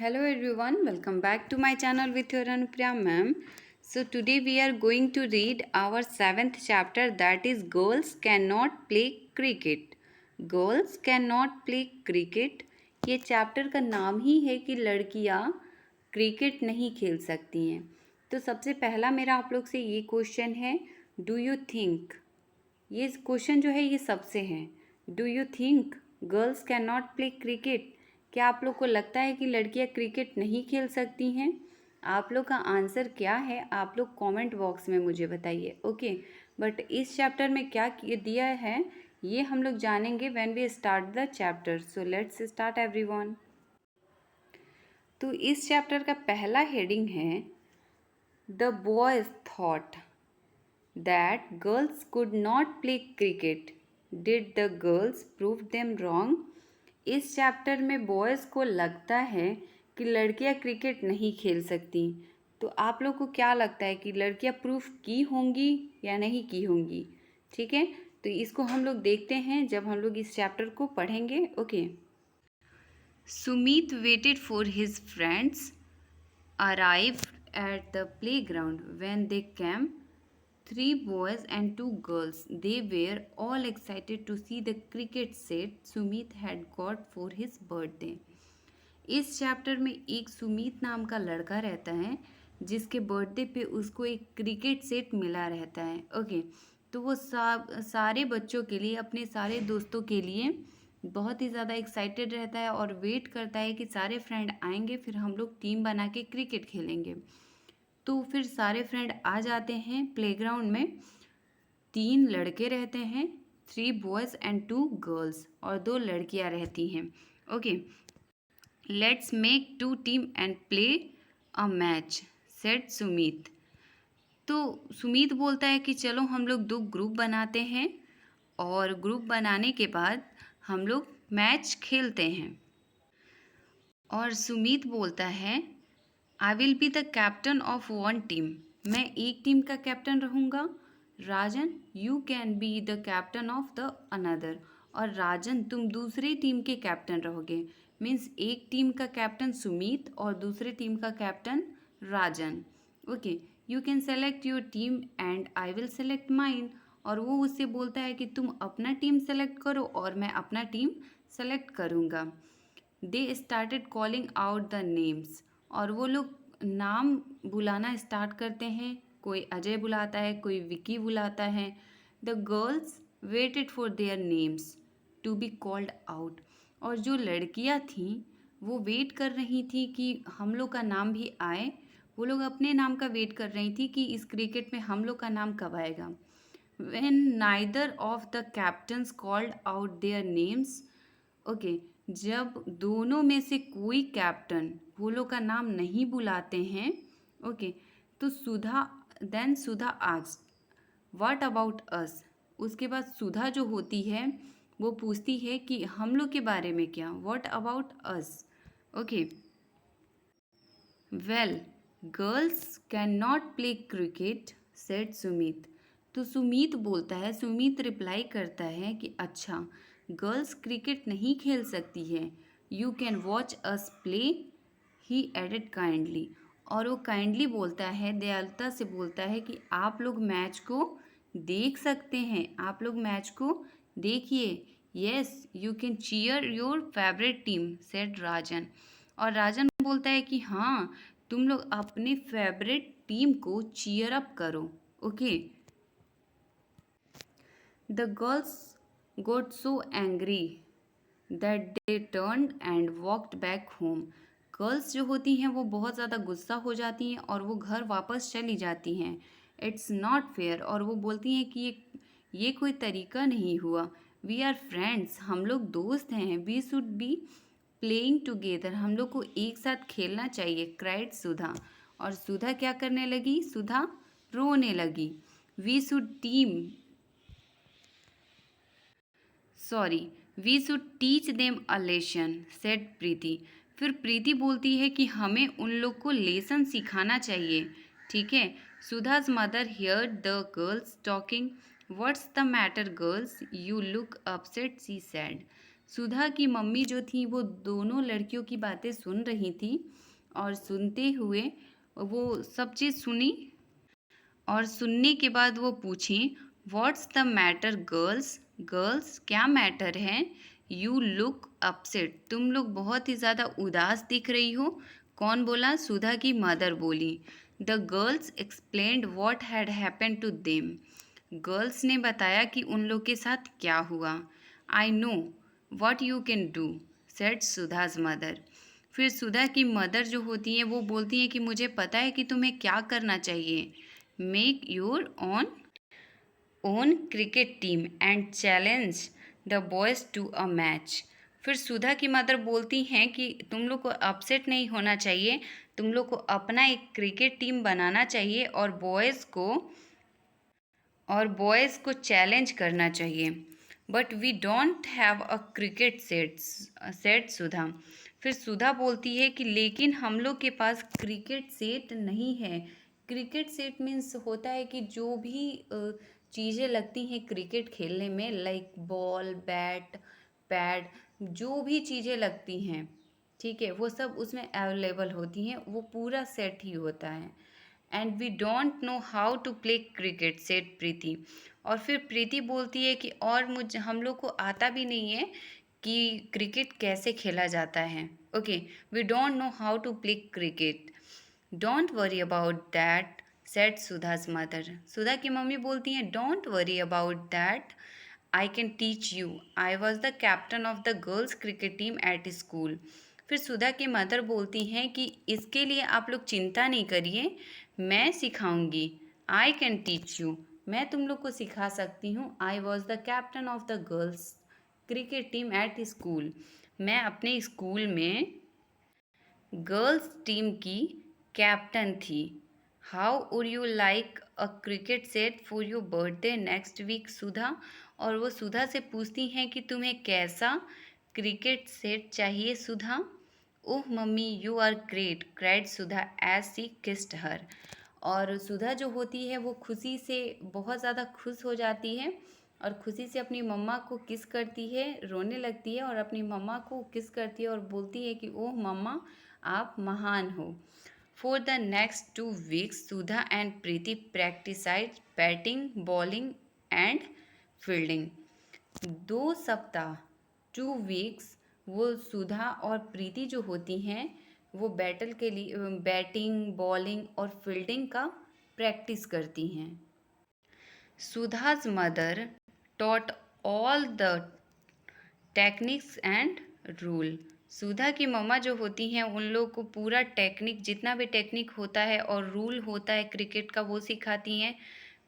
Hello everyone, welcome back to my channel with your Anupriya ma'am. So today we are going to read our 7th chapter, that is Girls Cannot Play Cricket. Girls Cannot Play Cricket. ये chapter का नाम ही है कि लड़कियां cricket नहीं खेल सकती हैं। तो सबसे पहला मेरा आप लोग से ये क्वेश्चन है, डू यू थिंक, ये क्वेश्चन जो है ये सबसे है, do you think girls can not play cricket? क्या आप लोग को लगता है कि लड़कियां क्रिकेट नहीं खेल सकती हैं? आप लोग का आंसर क्या है आप लोग कमेंट बॉक्स में मुझे बताइए। ओके, बट इस चैप्टर में क्या दिया है ये हम लोग जानेंगे when we start the chapter. So let's start everyone. तो इस चैप्टर का पहला हेडिंग है the boys thought that girls could not play cricket. Did the girls prove them wrong? इस चैप्टर में बॉयज़ को लगता है कि लड़कियां क्रिकेट नहीं खेल सकती। तो आप लोग को क्या लगता है कि लड़कियां प्रूफ की होंगी या नहीं की होंगी? ठीक है, तो इसको हम लोग देखते हैं जब हम लोग इस चैप्टर को पढ़ेंगे। Okay, Sumit waited for his friends arrived at the playground when they came. 3 boys and 2 girls. They were all excited to see the cricket set Sumit had got for his birthday. इस chapter में एक सुमित नाम का लड़का रहता है जिसके birthday पे उसको एक क्रिकेट सेट मिला रहता है। ओके, तो वो सारे बच्चों के लिए, अपने सारे दोस्तों के लिए बहुत ही ज़्यादा एक्साइटेड रहता है और वेट करता है कि सारे फ्रेंड आएंगे, फिर हम लोग टीम बना के क्रिकेट खेलेंगे। तो फिर सारे फ्रेंड आ जाते हैं प्लेग्राउंड में। 3 लड़के रहते हैं, 3 बॉयज़ एंड 2 गर्ल्स, और 2 लड़कियां रहती हैं। Okay, let's make 2 team and play a match, said Sumit. तो सुमित बोलता है कि चलो हम लोग 2 ग्रुप बनाते हैं और ग्रुप बनाने के बाद हम लोग मैच खेलते हैं। और सुमित बोलता है I will be the captain of 1 team, मैं एक टीम का कैप्टन रहूँगा। Rajan you can be the captain of the another, और राजन तुम दूसरी टीम के कैप्टन रहोगे। मीन्स एक टीम का कैप्टन सुमित और दूसरे टीम का captain Rajan. Okay, you can select your team and I will select mine, और वो उससे बोलता है कि तुम अपना टीम सेलेक्ट करो और मैं अपना टीम सेलेक्ट करूँगा। They started calling out the names, और वो लोग नाम बुलाना स्टार्ट करते हैं। कोई अजय बुलाता है, कोई विकी बुलाता है। The girls waited for their names to be called out, और जो लड़कियां थीं वो वेट कर रही थी कि हम लोग का नाम भी आए। वो लोग अपने नाम का वेट कर रही थी कि इस क्रिकेट में हम लोग का नाम कब आएगा। When neither of the captains called out their names, okay, जब दोनों में से कोई कैप्टन वो लोग का नाम नहीं बुलाते हैं, ओके, तो सुधा आस्क्ड व्हाट अबाउट अस। उसके बाद सुधा जो होती है वो पूछती है कि हम लोग के बारे में क्या, what about us. Okay, well girls can not play cricket, said Sumit. तो सुमित बोलता है, सुमित रिप्लाई करता है कि अच्छा, गर्ल्स क्रिकेट नहीं खेल सकती है। You can watch us play, he added kindly, और वो काइंडली बोलता है, दयालुता से बोलता है कि आप लोग मैच को देख सकते हैं, आप लोग मैच को देखिए। Yes you can cheer your favourite team, said Rajan, और राजन बोलता है कि हाँ, तुम लोग अपने फेवरेट टीम को चीयर अप करो। Okay, the girls got so angry that they turned and walked back home. Girls जो होती हैं वो बहुत ज़्यादा गुस्सा हो जाती हैं और वो घर वापस चली जाती हैं। इट्स नॉट फेयर, और वो बोलती हैं कि ये कोई तरीका नहीं हुआ। वी आर फ्रेंड्स, हम लोग दोस्त हैं। We should be playing together, हम लोग को एक साथ खेलना चाहिए, क्राइड सुधा। और सुधा क्या करने लगी, सुधा रोने लगी। We should teach them a lesson, said Preeti. फिर प्रीति बोलती है कि हमें उन लोग को लेसन सिखाना चाहिए। ठीक है, Sudha's mother hear the girls talking. What's the matter girls, you look upset, she said. Sudha की मम्मी जो थी वो दोनों लड़कियों की बातें सुन रही थी और सुनते हुए वो सब चीज़ सुनी और सुनने के बाद वो पूछी, what's the matter girls? Girls क्या मैटर है? यू लुक अपसेट, तुम लोग बहुत ही ज़्यादा उदास दिख रही हो। कौन बोला? सुधा की मदर बोली। The girls explained what had happened to them, girls ने बताया कि उन लोग के साथ क्या हुआ। I know what you can do, said Sudha's mother. फिर सुधा की मदर जो होती हैं वो बोलती हैं कि मुझे पता है कि तुम्हें क्या करना चाहिए। Make your own cricket team and challenge the boys to a match. फिर सुधा की मदर बोलती हैं कि तुम लोग को अपसेट नहीं होना चाहिए, तुम लोग को अपना एक क्रिकेट टीम बनाना चाहिए और बॉयज़ को चैलेंज करना चाहिए। But we don't have a cricket set Sudha. फिर सुधा बोलती है कि लेकिन हम लोग के पास क्रिकेट सेट नहीं है। क्रिकेट सेट मीन्स होता है कि जो भी चीज़ें लगती हैं क्रिकेट खेलने में, लाइक बॉल, बैट, पैड, जो भी चीज़ें लगती हैं, ठीक है, वो सब उसमें अवेलेबल होती हैं, वो पूरा सेट ही होता है। And we don't know how to play cricket, said Preeti. और फिर प्रीति बोलती है कि और हम लोग को आता भी नहीं है कि क्रिकेट कैसे खेला जाता है। Okay, we don't know how to play cricket. Don't worry about that, said Sudha's mother. Sudha की मम्मी बोलती हैं, don't worry about that, I can teach you, I was the captain of the girls cricket team at school. फिर सुधा की mother बोलती हैं कि इसके लिए आप लोग चिंता नहीं करिए, मैं सिखाऊंगी। आई कैन टीच यू, मैं तुम लोग को सिखा सकती हूँ। I was the captain of the girls cricket team at school, मैं अपने स्कूल में गर्ल्स टीम की कैप्टन थी। How would you like a cricket set for your birthday next week Sudha. और वो सुधा से पूछती हैं कि तुम्हें कैसा क्रिकेट सेट चाहिए Sudha. Oh mummy you are great, cried Sudha as she kissed her. और सुधा जो होती है वो खुशी से बहुत ज़्यादा खुश हो जाती है और खुशी से अपनी मम्मा को किस करती है, रोने लगती है और अपनी मम्मा को किस करती है और बोलती है कि ओह मम्मा आप महान हो। For the next 2 weeks Sudha and Preeti practicise batting, bowling and fielding. 2 सप्ताह, 2 weeks, वो सुधा और प्रीति जो होती हैं वो बैटल के लिए बैटिंग, बॉलिंग और फील्डिंग का प्रैक्टिस करती हैं। Sudha's mother taught all the techniques and rule. Sudha की मम्मा जो होती हैं उन लोग को पूरा टेक्निक, जितना भी टेक्निक होता है और रूल होता है क्रिकेट का, वो सिखाती हैं।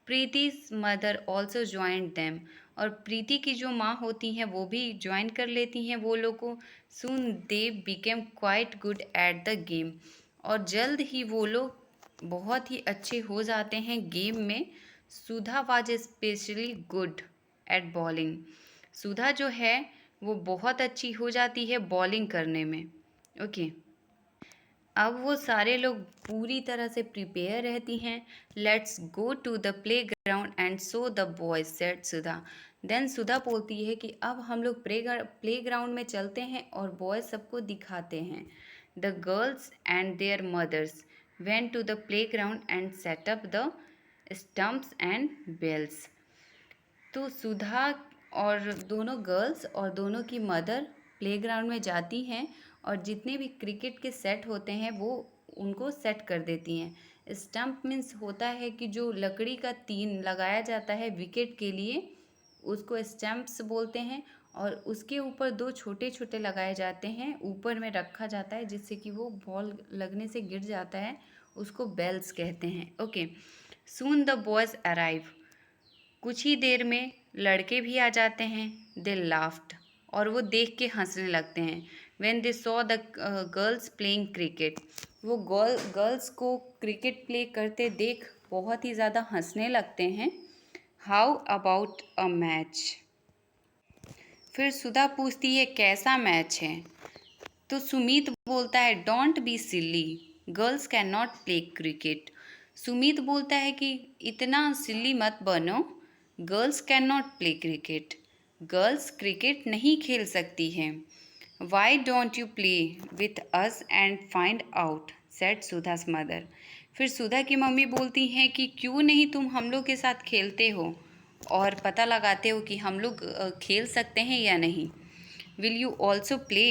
प्रीति's मदर ऑल्सो ज्वाइंड देम, और प्रीति की जो माँ होती हैं वो भी ज्वाइन कर लेती हैं वो लोग को। Soon they became quite good at the game, और जल्द ही वो लोग बहुत ही अच्छे हो जाते हैं गेम में। Sudha was specially good at bowling, Sudha जो है वो बहुत अच्छी हो जाती है बॉलिंग करने में। ओके, अब वो सारे लोग पूरी तरह से प्रिपेयर रहती हैं। Let's go to the play ground and show the boys, said Sudha. Then Sudha बोलती है कि अब हम लोग प्ले ग्राउंड में चलते हैं और बॉयज सबको दिखाते हैं। The girls and their mothers went to the play ground and set up the stumps and bails. तो सुधा और दोनों गर्ल्स और दोनों की मदर प्लेग्राउंड में जाती हैं और जितने भी क्रिकेट के सेट होते हैं वो उनको सेट कर देती हैं। स्टंप मीन्स होता है कि जो लकड़ी का तीन लगाया जाता है विकेट के लिए, उसको स्टंप्स बोलते हैं। और उसके ऊपर 2 छोटे छोटे लगाए जाते हैं, ऊपर में रखा जाता है जिससे कि वो बॉल लगने से गिर जाता है, उसको बेल्स कहते हैं। Okay, soon the boys arrive, कुछ ही देर में लड़के भी आ जाते हैं। दे लाफ्ड, और वो देख के हंसने लगते हैं। When they saw the girls playing cricket, वो गर्ल्स को क्रिकेट प्ले करते देख बहुत ही ज़्यादा हंसने लगते हैं। हाउ अबाउट अ मैच, फिर सुधा पूछती है कैसा मैच है। तो सुमित बोलता है don't be silly, girls can not play cricket. Sumit बोलता है कि इतना सिली मत बनो, girls can not play cricket. Girls cricket नहीं खेल सकती हैं। Why don't you play with us and find out, said Sudha's mother. फिर सुधा की मम्मी बोलती हैं कि क्यों नहीं तुम हम लोग के साथ खेलते हो और पता लगाते हो कि हम लोग खेल सकते हैं या नहीं। Will you also play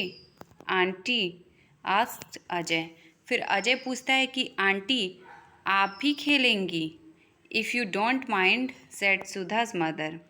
aunty, asked Ajay. फिर अजय पूछता है कि आंटी आप भी खेलेंगी। If you don't mind, said Sudha's mother.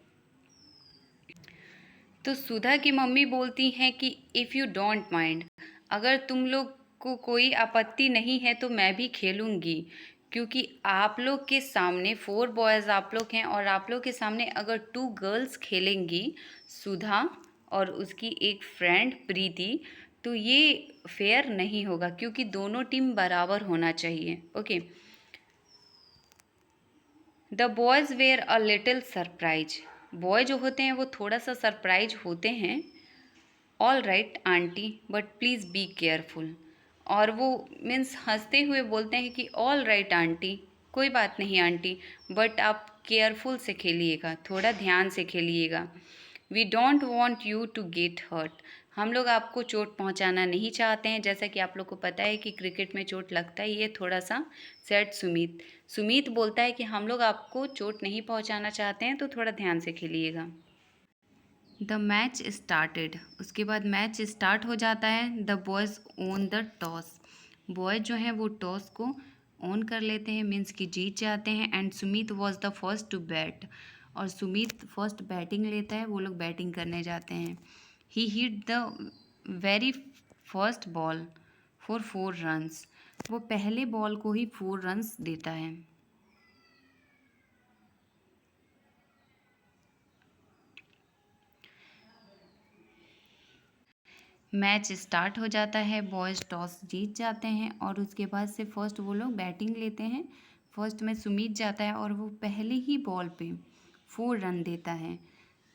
तो सुधा की मम्मी बोलती हैं कि इफ़ यू डोंट माइंड, अगर तुम लोग को कोई आपत्ति नहीं है तो मैं भी खेलूँगी, क्योंकि आप लोग के सामने 4 बॉयज़ आप लोग हैं और आप लोग के सामने अगर 2 गर्ल्स खेलेंगी, सुधा और उसकी एक फ्रेंड प्रीति, तो ये फेयर नहीं होगा क्योंकि दोनों टीम बराबर होना चाहिए। Okay. The boys were a little surprise. Boy जो होते हैं वो थोड़ा सा सरप्राइज होते हैं। All right aunty but please be careful. और वो मीन्स हंसते हुए बोलते हैं कि ऑल राइट आंटी, कोई बात नहीं आंटी, बट आप केयरफुल से खेलिएगा, थोड़ा ध्यान से खेलिएगा। We don't want you to get hurt. हम लोग आपको चोट पहुंचाना नहीं चाहते हैं, जैसा कि आप लोग को पता है कि क्रिकेट में चोट लगता ही है थोड़ा सा, सेड सुमित। सुमित बोलता है कि हम लोग आपको चोट नहीं पहुंचाना चाहते हैं, तो थोड़ा ध्यान से खेलिएगा। The match started. उसके बाद मैच स्टार्ट हो जाता है। The boys own the toss. Boy जो हैं वो टॉस को ऑन कर लेते हैं, मीन्स कि जीत जाते हैं। And Sumit was the first to bat. और सुमित फर्स्ट बैटिंग लेता है, वो लोग बैटिंग करने जाते हैं। He hit the very first ball for 4 runs. वो पहले बॉल को ही 4 रन्स देता है। मैच स्टार्ट हो जाता है। बॉयज़ टॉस जीत जाते हैं और उसके बाद से फर्स्ट वो लोग बैटिंग लेते हैं। फर्स्ट में सुमित जाता है और वो पहले ही बॉल पे 4 रन देता है।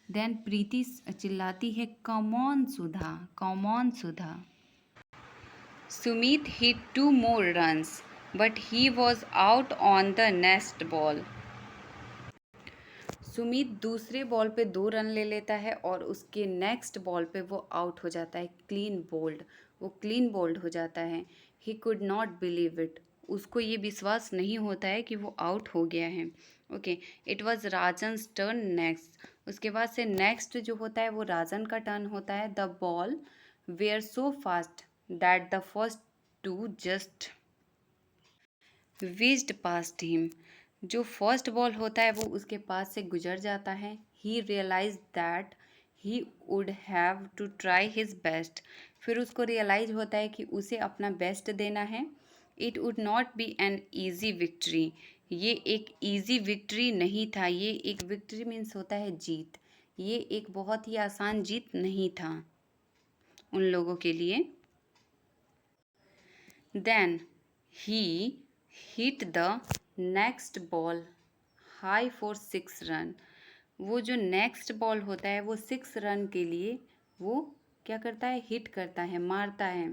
देन प्रीति चिल्लाती है come on Sudha, come on Sudha. Sumit hit 2 more runs but he was out on the next ball। Sumit दूसरे बॉल पे 2 रन ले लेता है और उसके नेक्स्ट बॉल पे वो आउट हो जाता है, क्लीन बोल्ड। वो क्लीन बोल्ड हो जाता है। He could not believe it. उसको ये विश्वास नहीं होता है कि वो आउट हो गया है। Okay. It was Rajan's turn next. उसके बाद से नेक्स्ट जो होता है वो राजन का टर्न होता है। The ball were so fast that the first 2 just whizzed past him। जो फर्स्ट बॉल होता है वो उसके पास से गुजर जाता है। He realize that he would have to try his best. फिर उसको रियलाइज होता है कि उसे अपना बेस्ट देना है। It would not be an easy victory. ये एक ईजी विक्ट्री नहीं था। ये एक विक्ट्री मीन्स होता है जीत। ये एक बहुत ही आसान जीत नहीं था उन लोगों के लिए। Then he hit the next ball high for 6 run. वो जो नेक्स्ट बॉल होता है वो 6 रन के लिए वो क्या करता है, हिट करता है, मारता है।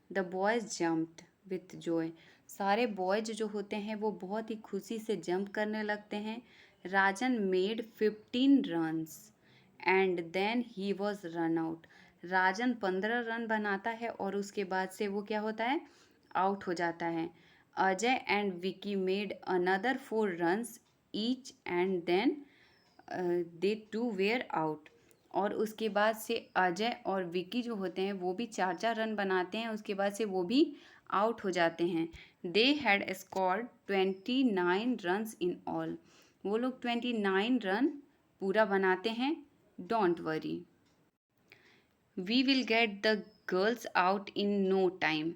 The boys jumped with Joy. सारे बॉयज जो होते हैं वो बहुत ही खुशी से जंप करने लगते हैं। Rajan made 15 runs and then he was run out. Rajan 15 run बनाता है और उसके बाद से वो क्या होता है, आउट हो जाता है। Ajay and Vicky made another 4 runs each and then they 2 were out. और उसके बाद से अजय और विकी जो होते हैं वो भी 4-4 रन बनाते हैं। उसके बाद से वो भी आउट हो जाते हैं। They had scored 29 runs in all. वो लोग 29 रन पूरा बनाते हैं। Don't worry, we will get the girls out in no time.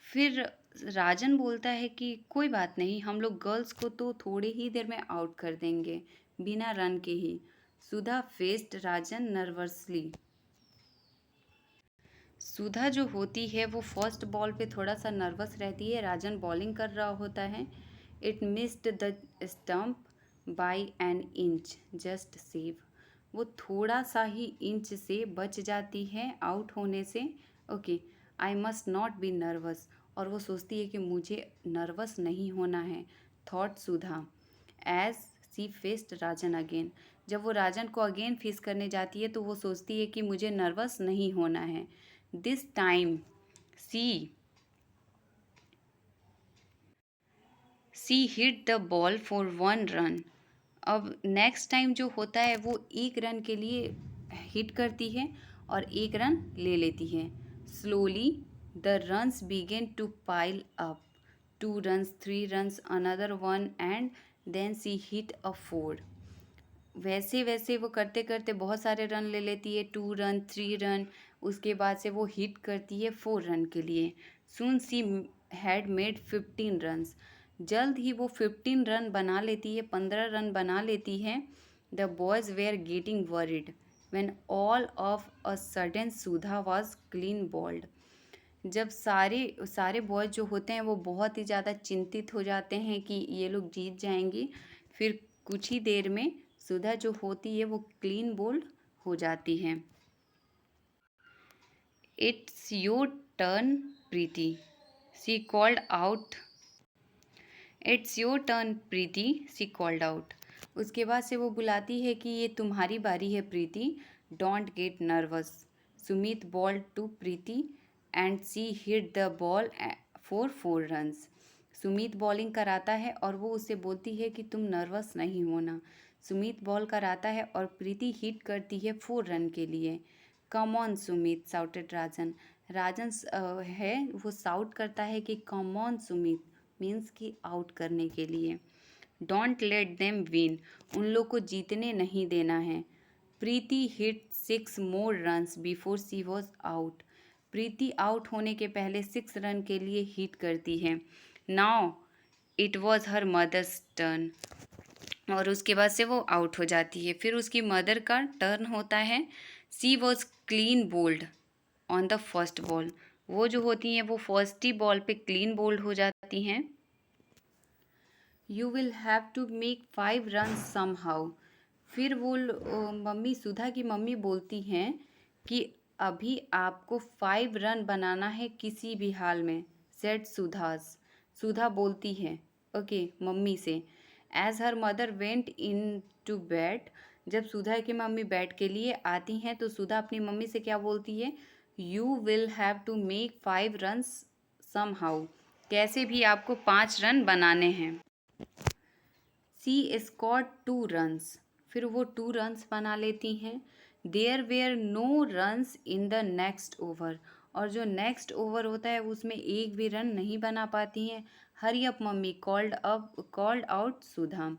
फिर राजन बोलता है कि कोई बात नहीं, हम लोग गर्ल्स को तो थोड़े ही देर में आउट कर देंगे, बिना रन के ही। सुधा फेस्ड राजन नर्वसली। सुधा जो होती है वो फर्स्ट बॉल पे थोड़ा सा नर्वस रहती है। राजन बॉलिंग कर रहा होता है। It missed the stump by an inch just save. वो थोड़ा सा ही इंच से बच जाती है आउट होने से। Okay. I must not be nervous. और वो सोचती है कि मुझे नर्वस नहीं होना है, थॉट सुधा एज सी फेस्ड राजन अगेन। जब वो राजन को अगेन फेस करने जाती है तो वो सोचती है कि मुझे नर्वस नहीं होना है। This time she hit the ball for 1 run. अब नेक्स्ट टाइम जो होता है वो 1 रन के लिए हिट करती है और 1 रन ले लेती है। Slowly the runs begin to pile up, 2 runs, 3 runs, another 1 and then she hit a 4। वैसे वैसे वो करते करते बहुत सारे रन ले लेती है, 2 रन, 3 रन। उसके बाद से वो हिट करती है 4 रन के लिए। सून सी हैड मेड 15 रन्स। जल्द ही वो 15 रन बना लेती है, 15 रन बना लेती है। The boys were getting worried when all of a sudden Sudha was clean bowled. जब सारे सारे बॉयज़ जो होते हैं वो बहुत ही ज़्यादा चिंतित हो जाते हैं कि ये लोग जीत जाएंगे। फिर कुछ ही देर में सुधा जो होती है वो क्लीन बोल्ड हो जाती है। It's your turn Preeti, she called out. It's your turn Preeti, she called out. उसके बाद से वो बुलाती है कि ये तुम्हारी बारी है Preeti, don't get nervous. Sumit bowled to Preeti and she hit the ball for 4 runs. Sumit bowling कराता है और वो उसे बोलती है कि तुम नर्वस नहीं होना। सुमित बॉल कराता है और प्रीति हिट करती है 4 रन के लिए। कम ऑन सुमित, साउटेड राजन। राजन है वो साउट करता है कि कम ऑन सुमित, मीन्स कि आउट करने के लिए। डोंट लेट देम विन, उन लोग को जीतने नहीं देना है। Preeti hit 6 more runs before she was out. Preeti out होने के पहले 6 रन के लिए हिट करती है। Now it was her mother's turn, और उसके बाद से वो आउट हो जाती है। फिर उसकी मदर का टर्न होता है। She was clean bowled on the first ball. वो जो होती हैं वो फर्स्ट ही बॉल पे क्लीन बोल्ड हो जाती हैं। You will have to make 5 run somehow. फिर वो मम्मी, सुधा की मम्मी बोलती हैं कि अभी आपको 5 रन बनाना है किसी भी हाल में। सेड सुधास, सुधा बोलती है ओके मम्मी से। As her mother went in to bed, जब सुधा की मम्मी बैट के लिए आती हैं तो सुधा अपनी मम्मी से क्या बोलती है, you will have to make 5 run somehow, कैसे भी आपको 5 रन बनाने हैं। सी स्कोर्ड 2 रन्स, फिर वो 2 रन्स बना लेती हैं। There were no runs in the next over, और जो नेक्स्ट ओवर होता है उसमें एक भी रन नहीं बना पाती हैं। Hurry up mummy called out Sudha.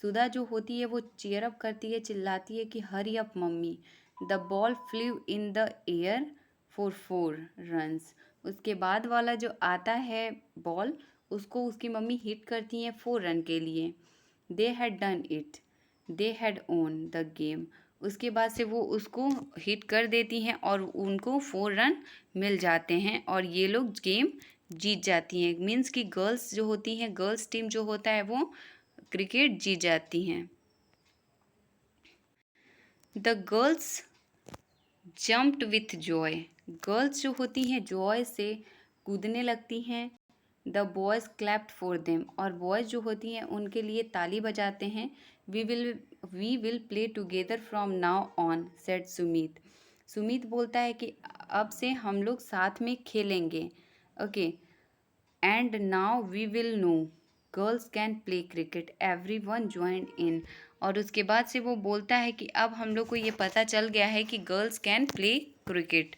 Sudha जो होती है वो चीयर अप करती है, चिल्लाती है कि हरी up mummy. The ball flu in the air for 4 runs. उसके बाद वाला जो आता है बॉल, उसको उसकी मम्मी हिट करती हैं 4 रन के लिए। They had done it, they had own the game. उसके बाद से वो उसको हिट कर देती हैं और उनको 4 रन मिल जाते हैं और ये लोग गेम जीत जाती हैं। मीन्स कि गर्ल्स जो होती हैं, गर्ल्स टीम जो होता है वो क्रिकेट जीत जाती हैं। The girls jumped with joy, girls जो होती हैं जॉय से कूदने लगती हैं। The boys clapped for them, और बॉयज़ जो होती हैं उनके लिए ताली बजाते हैं। We will play together from now on, said Sumit. Sumit बोलता है कि अब से हम लोग साथ में खेलेंगे okay. And now we will no girls can play cricket, everyone join in. और उसके बाद से वो बोलता है कि अब हम लोग को ये पता चल गया है कि गर्ल्स कैन प्ले क्रिकेट।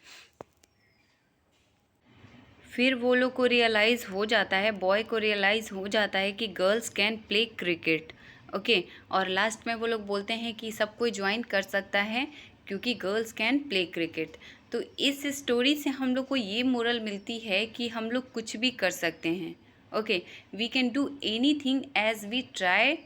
फिर वो लोग को रियलाइज़ हो जाता है, बॉय को रियलाइज़ हो जाता है कि girls can play cricket okay. और लास्ट में वो लोग बोलते हैं कि सब कोई ज्वाइन कर सकता है क्योंकि गर्ल्स कैन प्ले क्रिकेट। तो इस स्टोरी से हम लोग को ये मोरल मिलती है कि हम लोग कुछ भी कर सकते हैं okay. We can do anything as we try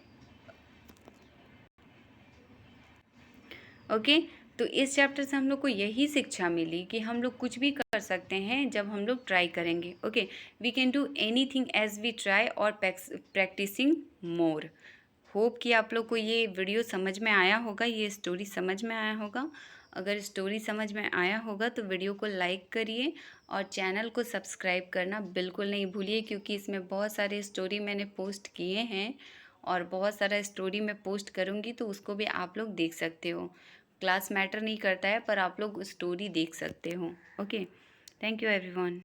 okay. तो इस चैप्टर से हम लोग को यही शिक्षा मिली कि हम लोग कुछ भी कर सकते हैं जब हम लोग ट्राई करेंगे okay. We can do anything as we try और प्रैक्टिसिंग मोर। होप कि आप लोग को ये वीडियो समझ में आया होगा, ये स्टोरी समझ में आया होगा। अगर स्टोरी समझ में आया होगा तो वीडियो को लाइक करिए और चैनल को सब्सक्राइब करना बिल्कुल नहीं भूलिए, क्योंकि इसमें बहुत सारे स्टोरी मैंने पोस्ट किए हैं और बहुत सारा स्टोरी मैं पोस्ट करूँगी, तो उसको भी आप लोग देख सकते हो। क्लास मैटर नहीं करता है, पर आप लोग स्टोरी देख सकते हो। Okay, thank you everyone.